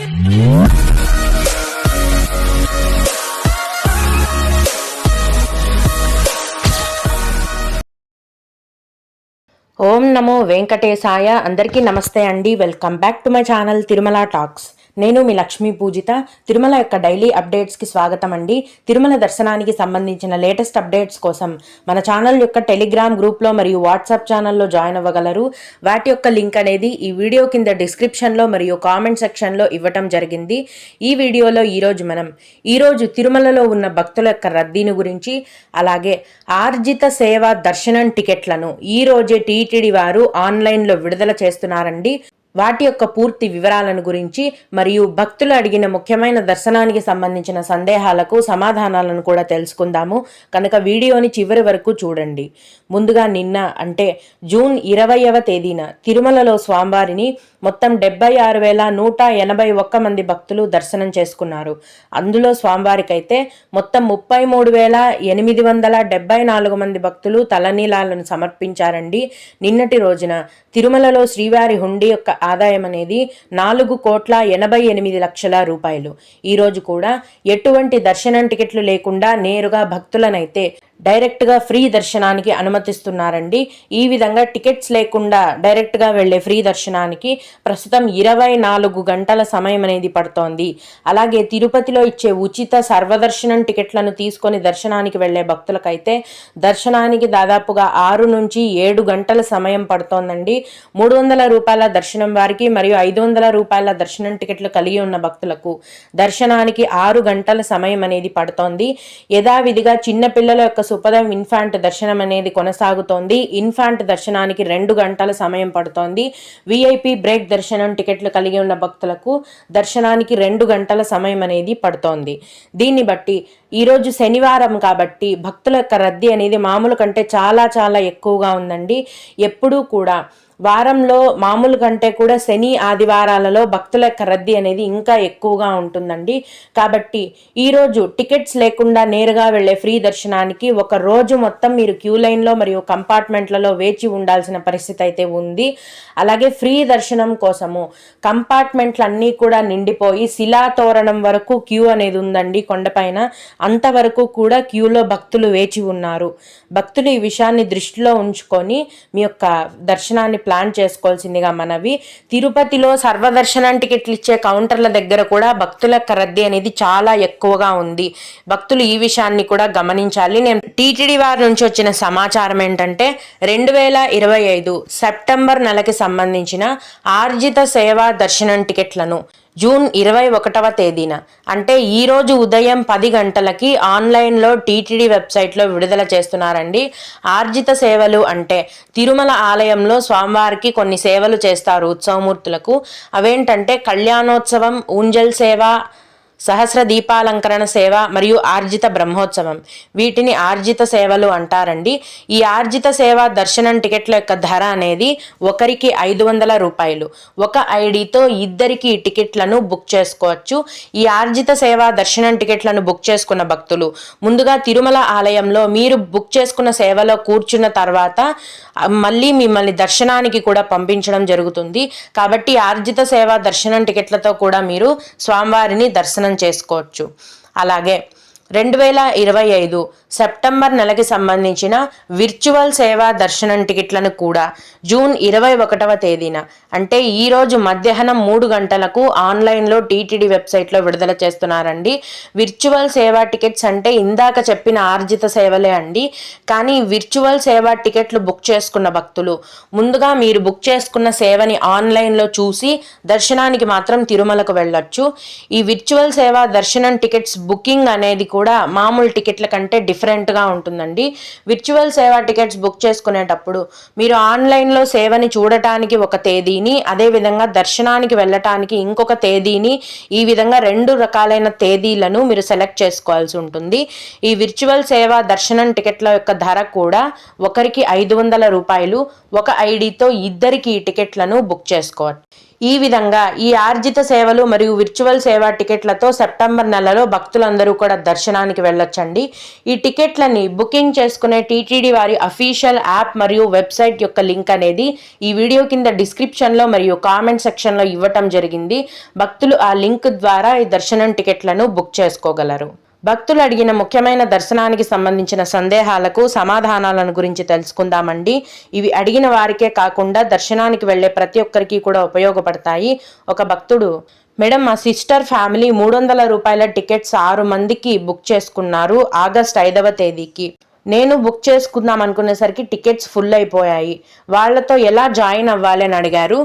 ఓం నమో వెంకటేశాయ. అందరికీ నమస్తే అండి. Welcome back to my channel Tirumala talks. నేను మీ లక్ష్మీ పూజిత. తిరుమల యొక్క డైలీ అప్డేట్స్కి స్వాగతం అండి. తిరుమల దర్శనానికి సంబంధించిన లేటెస్ట్ అప్డేట్స్ కోసం మన ఛానల్ యొక్క టెలిగ్రామ్ గ్రూప్లో మరియు వాట్సాప్ ఛానల్లో జాయిన్ అవ్వగలరు. వాటి యొక్క లింక్ అనేది ఈ వీడియో కింద డిస్క్రిప్షన్లో మరియు కామెంట్ సెక్షన్లో ఇవ్వటం జరిగింది. ఈ వీడియోలో ఈరోజు తిరుమలలో ఉన్న భక్తుల యొక్క రద్దీని గురించి, అలాగే ఆర్జిత సేవ దర్శనం టికెట్లను ఈ రోజే టీటీడీ వారు ఆన్లైన్లో విడుదల చేస్తున్నారండి. వాటి యొక్క పూర్తి వివరాలను గురించి మరియు భక్తులు అడిగిన ముఖ్యమైన దర్శనానికి సంబంధించిన సందేహాలకు సమాధానాలను కూడా తెలుసుకుందాము. కనుక వీడియోని చివరి వరకు చూడండి. ముందుగా నిన్న అంటే జూన్ 20వ తేదీన తిరుమలలో స్వామివారిని మొత్తం 76,181 మంది భక్తులు దర్శనం చేసుకున్నారు. అందులో స్వామివారికైతే మొత్తం 33,874 మంది భక్తులు తలనీలాలను సమర్పించారండి. నిన్నటి రోజున తిరుమలలో శ్రీవారి హుండీ యొక్క ఆదాయం అనేది 4,88,00,000 రూపాయలు. ఈరోజు కూడా ఎటువంటి దర్శనం టికెట్లు లేకుండా నేరుగా భక్తులనైతే డైరెక్ట్గా ఫ్రీ దర్శనానికి అనుమతిస్తున్నారండి. ఈ విధంగా టికెట్స్ లేకుండా డైరెక్ట్గా వెళ్లే ఫ్రీ దర్శనానికి ప్రస్తుతం 24 గంటల సమయం అనేది పడుతోంది. అలాగే తిరుపతిలో ఇచ్చే ఉచిత సర్వదర్శనం టికెట్లను తీసుకొని దర్శనానికి వెళ్లే భక్తులకైతే దర్శనానికి దాదాపుగా 6 నుంచి 7 గంటల సమయం పడుతోందండి. 300 రూపాయల దర్శనం వారికి మరియు 500 రూపాయల దర్శనం టికెట్లు కలిగి ఉన్న భక్తులకు దర్శనానికి 6 గంటల సమయం అనేది పడుతోంది. యథావిధిగా చిన్నపిల్లల యొక్క సుపదం ఇన్ఫాంట్ దర్శనం అనేది కొనసాగుతోంది. ఇన్ఫాంట్ దర్శనానికి 2 గంటల సమయం పడుతోంది. విఐపి బ్రేక్ దర్శనం టికెట్లు కలిగి ఉన్న భక్తులకు దర్శనానికి 2 గంటల సమయం అనేది పడుతోంది. దీన్ని బట్టి ఈరోజు శనివారం కాబట్టి భక్తుల యొక్క రద్దీ అనేది మామూలు కంటే చాలా చాలా ఎక్కువగా ఉందండి. ఎప్పుడూ కూడా వారంలో మామూలు కంటే కూడా శని ఆదివారాలలో భక్తుల యొక్క రద్దీ అనేది ఇంకా ఎక్కువగా ఉంటుందండి. కాబట్టి ఈరోజు టికెట్స్ లేకుండా నేరుగా వెళ్లే ఫ్రీ దర్శనానికి ఒక రోజు మొత్తం మీరు క్యూ లైన్లో మరియు కంపార్ట్మెంట్లలో వేచి ఉండాల్సిన పరిస్థితి అయితే ఉంది. అలాగే ఫ్రీ దర్శనం కోసము కంపార్ట్మెంట్లన్నీ కూడా నిండిపోయి శిలాతోరణం వరకు క్యూ అనేది ఉందండి. కొండపైన అంతవరకు కూడా క్యూలో భక్తులు వేచి ఉన్నారు. భక్తులు ఈ విషయాన్ని దృష్టిలో ఉంచుకొని మీ యొక్క దర్శనాన్ని ప్లాన్ చేసుకోవాల్సిందిగా మనవి. తిరుపతిలో సర్వదర్శనం టికెట్లు ఇచ్చే కౌంటర్ల దగ్గర కూడా భక్తుల యొక్క రద్దీ అనేది చాలా ఎక్కువగా ఉంది. భక్తులు ఈ విషయాన్ని కూడా గమనించాలి. నేను టీటీడీ వారి నుంచి వచ్చిన సమాచారం ఏంటంటే 2025 సెప్టెంబర్ నెలకి సంబంధించిన ఆర్జిత సేవా దర్శనం టికెట్లను జూన్ 21వ తేదీన అంటే ఈరోజు ఉదయం 10 గంటలకి ఆన్లైన్లో టీటీడీ వెబ్సైట్లో విడుదల చేస్తున్నారండి. ఆర్జిత సేవలు అంటే తిరుమల ఆలయంలో స్వామివారికి కొన్ని సేవలు చేస్తారు ఉత్సవమూర్తులకు. అవేంటంటే కళ్యాణోత్సవం, ఊంజల్ సేవ, సహస్ర దీపాలంకరణ సేవ మరియు ఆర్జిత బ్రహ్మోత్సవం. వీటిని ఆర్జిత సేవలు అంటారండి. ఈ ఆర్జిత సేవ దర్శనం టికెట్ల యొక్క ధర అనేది ఒకరికి 500 రూపాయలు. ఒక ఐడితో ఇద్దరికి ఈ టికెట్లను బుక్ చేసుకోవచ్చు. ఈ ఆర్జిత సేవ దర్శనం టికెట్లను బుక్ చేసుకున్న భక్తులు ముందుగా తిరుమల ఆలయంలో మీరు బుక్ చేసుకున్న సేవలో కూర్చున్న తర్వాత మళ్ళీ మిమ్మల్ని దర్శనానికి కూడా పంపించడం జరుగుతుంది. కాబట్టి ఆర్జిత సేవ దర్శనం టికెట్లతో కూడా మీరు స్వామివారిని దర్శనం చేసుకోవచ్చు. అలాగే 2025 సెప్టెంబర్ నెలకి సంబంధించిన విర్చువల్ సేవా దర్శనం టికెట్లను కూడా జూన్ 21వ తేదీన అంటే ఈరోజు మధ్యాహ్నం 3 గంటలకు ఆన్లైన్లో టీటీడీ వెబ్సైట్లో విడుదల చేస్తున్నారండి. విర్చువల్ సేవా టికెట్స్ అంటే ఇందాక చెప్పిన ఆర్జిత సేవలే అండి. కానీ విర్చువల్ సేవా టికెట్లు బుక్ చేసుకున్న భక్తులు ముందుగా మీరు బుక్ చేసుకున్న సేవని ఆన్లైన్లో చూసి దర్శనానికి మాత్రం తిరుమలకు వెళ్ళొచ్చు. ఈ విర్చువల్ సేవా దర్శనం టికెట్స్ బుకింగ్ అనేది కూడా మామూలు టికెట్ల కంటే డిఫరెంట్గా ఉంటుందండి. విర్చువల్ సేవా టికెట్స్ బుక్ చేసుకునేటప్పుడు మీరు ఆన్లైన్లో సేవని చూడటానికి ఒక తేదీని, అదేవిధంగా దర్శనానికి వెళ్ళటానికి ఇంకొక తేదీని, ఈ విధంగా 2 రకాలైన తేదీలను మీరు సెలెక్ట్ చేసుకోవాల్సి ఉంటుంది. ఈ విర్చువల్ సేవా దర్శనం టికెట్ల యొక్క ధర కూడా ఒకరికి 500 రూపాయలు. ఒక ఐడితో ఇద్దరికి ఈ టికెట్లను బుక్ చేసుకోవచ్చు. ఈ విధంగా ఈ ఆర్జిత సేవలు మరియు విర్చువల్ సేవా టికెట్లతో సెప్టెంబర్ నెలలో భక్తులందరూ కూడా దర్శనానికి వెళ్ళొచ్చండి. ఈ టికెట్లని బుకింగ్ చేసుకునే టీటీడీ వారి అఫీషియల్ యాప్ మరియు వెబ్సైట్ యొక్క లింక్ అనేది ఈ వీడియో కింద డిస్క్రిప్షన్లో మరియు కామెంట్ సెక్షన్లో ఇవ్వటం జరిగింది. భక్తులు ఆ లింక్ ద్వారా ఈ దర్శనం టికెట్లను బుక్ చేసుకోగలరు. భక్తులు అడిగిన ముఖ్యమైన దర్శనానికి సంబంధించిన సందేహాలకు సమాధానాలను గురించి తెలుసుకుందామండి. ఇవి అడిగిన వారికే కాకుండా దర్శనానికి వెళ్లే ప్రతి ఒక్కరికి కూడా ఉపయోగపడతాయి. ఒక భక్తుడు, మేడం మా సిస్టర్ ఫ్యామిలీ 300 రూపాయల టికెట్స్ 6 మందికి బుక్ చేసుకున్నారు ఆగస్ట్ 5వ తేదీకి. నేను బుక్ చేసుకుందాం అనుకునేసరికి టికెట్స్ ఫుల్ అయిపోయాయి. వాళ్లతో ఎలా జాయిన్ అవ్వాలి అని అడిగారు.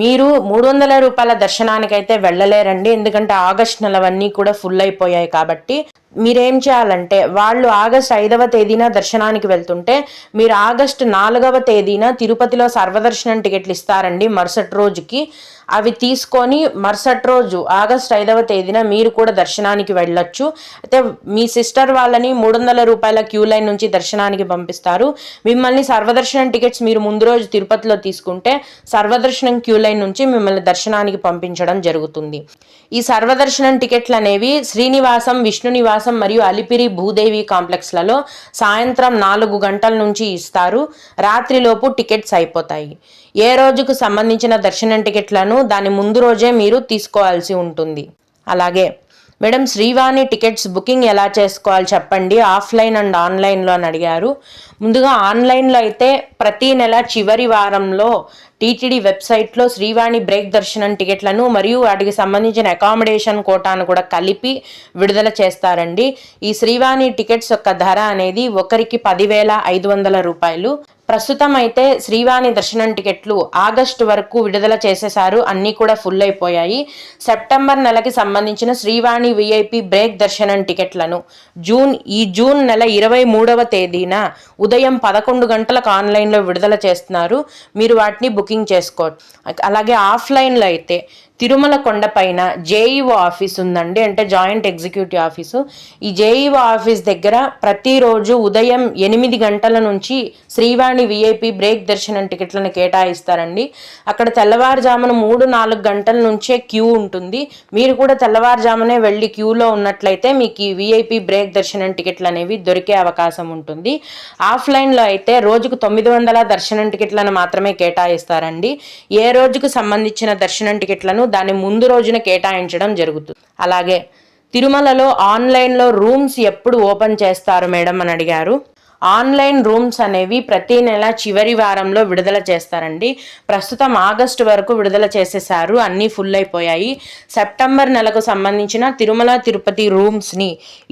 మీరు 300 రూపాయల దర్శనానికైతే వెళ్ళలేరండి, ఎందుకంటే ఆగస్ట్ నెలవన్నీ కూడా ఫుల్ అయిపోయాయి. కాబట్టి మీరేం చేయాలంటే, వాళ్ళు ఆగస్ట్ 5వ తేదీన దర్శనానికి వెళ్తుంటే మీరు ఆగస్ట్ 4వ తేదీన తిరుపతిలో సర్వదర్శనం టికెట్లు ఇస్తారండి మరుసటి రోజుకి. అవి తీసుకొని మరుసటి రోజు ఆగస్ట్ 5వ తేదీన మీరు కూడా దర్శనానికి వెళ్ళొచ్చు. అయితే మీ సిస్టర్ వాళ్ళని 300 రూపాయల క్యూ లైన్ నుంచి దర్శనానికి పంపిస్తారు. మిమ్మల్ని సర్వదర్శనం టికెట్స్ మీరు ముందు రోజు తిరుపతిలో తీసుకుంటే సర్వదర్శనం క్యూ లైన్ నుంచి మిమ్మల్ని దర్శనానికి పంపించడం జరుగుతుంది. ఈ సర్వదర్శనం టికెట్లు అనేవి శ్రీనివాసం, విష్ణు నివాసం మరియు అలిపిరి భూదేవి కాంప్లెక్స్లలో సాయంత్రం 4 గంటల నుంచి ఇస్తారు. రాత్రిలోపు టికెట్స్ అయిపోతాయి. ఏ రోజుకు సంబంధించిన దర్శనం టికెట్లను దాని ముందు రోజే మీరు తీసుకోవాల్సి ఉంటుంది. అలాగే మేడం శ్రీవాణి టికెట్స్ బుకింగ్ ఎలా చేసుకోవాలి చెప్పండి, ఆఫ్లైన్ అండ్ ఆన్లైన్లో అని అడిగారు. ముందుగా ఆన్లైన్లో అయితే ప్రతి నెల చివరి వారంలో టీటీడీ వెబ్సైట్లో శ్రీవాణి బ్రేక్ దర్శనం టికెట్లను మరియు వాటికి సంబంధించిన అకామిడేషన్ కోటాను కూడా కలిపి విడుదల చేస్తారండి. ఈ శ్రీవాణి టికెట్స్ యొక్క ధర అనేది ఒకరికి 10,500 రూపాయలు. ప్రస్తుతం అయితే శ్రీవాణి దర్శనం టికెట్లు ఆగస్టు వరకు విడుదల చేసేశారు, అన్నీ కూడా ఫుల్ అయిపోయాయి. సెప్టెంబర్ నెలకి సంబంధించిన శ్రీవాణి విఐపి బ్రేక్ దర్శనం టికెట్లను జూన్ నెల 23వ తేదీన ఉదయం 11 గంటలకు ఆన్లైన్లో విడుదల చేస్తున్నారు. మీరు వాటిని బుకింగ్ చేసుకోవచ్చు. అలాగే ఆఫ్లైన్లో అయితే తిరుమల కొండపైన జేఈఓ ఆఫీస్ ఉందండి, అంటే జాయింట్ ఎగ్జిక్యూటివ్ ఆఫీసు. ఈ జేఈఓ ఆఫీస్ దగ్గర ప్రతిరోజు ఉదయం 8 గంటల నుంచి శ్రీవాణి విఐపి బ్రేక్ దర్శనం టికెట్లను కేటాయిస్తారండి. అక్కడ తెల్లవారుజామున 3-4 గంటల నుంచే క్యూ ఉంటుంది. మీరు కూడా తెల్లవారుజామునే వెళ్ళి క్యూలో ఉన్నట్లయితే మీకు ఈ విఐపి బ్రేక్ దర్శనం టికెట్లు అనేవి దొరికే అవకాశం ఉంటుంది. ఆఫ్లైన్లో అయితే రోజుకు 900 దర్శనం టికెట్లను మాత్రమే కేటాయిస్తారండి. ఏ రోజుకు సంబంధించిన దర్శనం టికెట్లను దాని ముందు రోజున కేటాయించడం జరుగుతుంది. అలాగే తిరుమలలో ఆన్లైన్లో రూమ్స్ ఎప్పుడు ఓపెన్ చేస్తారు మేడం అని అడిగారు. ఆన్లైన్ రూమ్స్ అనేవి ప్రతి నెల చివరి వారంలో విడుదల చేస్తారండి. ప్రస్తుతం ఆగస్టు వరకు విడుదల చేసేసారు, అన్నీ ఫుల్ అయిపోయాయి. సెప్టెంబర్ నెలకు సంబంధించిన తిరుమల తిరుపతి రూమ్స్ని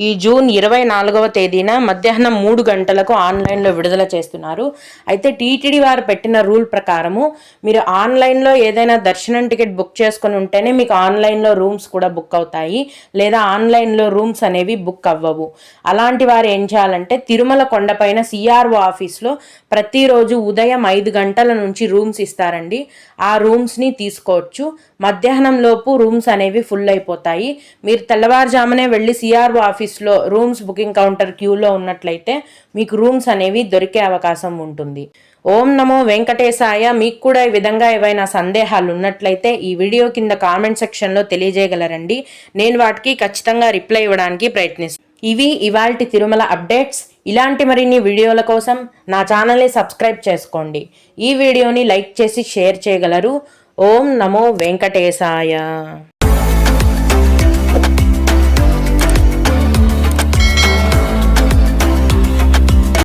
ఈ జూన్ 24వ తేదీన మధ్యాహ్నం 3 గంటలకు ఆన్లైన్లో విడుదల చేస్తున్నారు. అయితే టీటీడీ వారు పెట్టిన రూల్ ప్రకారము మీరు ఆన్లైన్లో ఏదైనా దర్శనం టికెట్ బుక్ చేసుకొని ఉంటేనే మీకు ఆన్లైన్లో రూమ్స్ కూడా బుక్ అవుతాయి, లేదా ఆన్లైన్లో రూమ్స్ అనేవి బుక్ అవ్వవు. అలాంటి వారు ఏం చేయాలంటే తిరుమల కొండ పైన సిఆర్ఓ ఆఫీస్లో ప్రతిరోజు ఉదయం 5 గంటల నుంచి రూమ్స్ ఇస్తారండి. ఆ రూమ్స్ని తీసుకోవచ్చు. మధ్యాహ్నం లోపు రూమ్స్ అనేవి ఫుల్ అయిపోతాయి. మీరు తెల్లవారుజామునే వెళ్ళి సిఆర్ఓ ఆఫీస్లో రూమ్స్ బుకింగ్ కౌంటర్ క్యూలో ఉన్నట్లయితే మీకు రూమ్స్ అనేవి దొరికే అవకాశం ఉంటుంది. ఓం నమో వెంకటేశాయ. మీకు కూడా ఈ విధంగా ఏవైనా సందేహాలు ఉన్నట్లయితే ఈ వీడియో కింద కామెంట్ సెక్షన్లో తెలియజేయగలరండి. నేను వాటికి ఖచ్చితంగా రిప్లై ఇవ్వడానికి ప్రయత్నిస్తాను. ఇవి ఇవాల్టి తిరుమల అప్డేట్స్. ఇలాంటి మరిన్ని వీడియోల కోసం నా ఛానల్ని సబ్స్క్రైబ్ చేసుకోండి. ఈ వీడియోని లైక్ చేసి షేర్ చేయగలరు. ఓం నమో వెంకటేశాయ.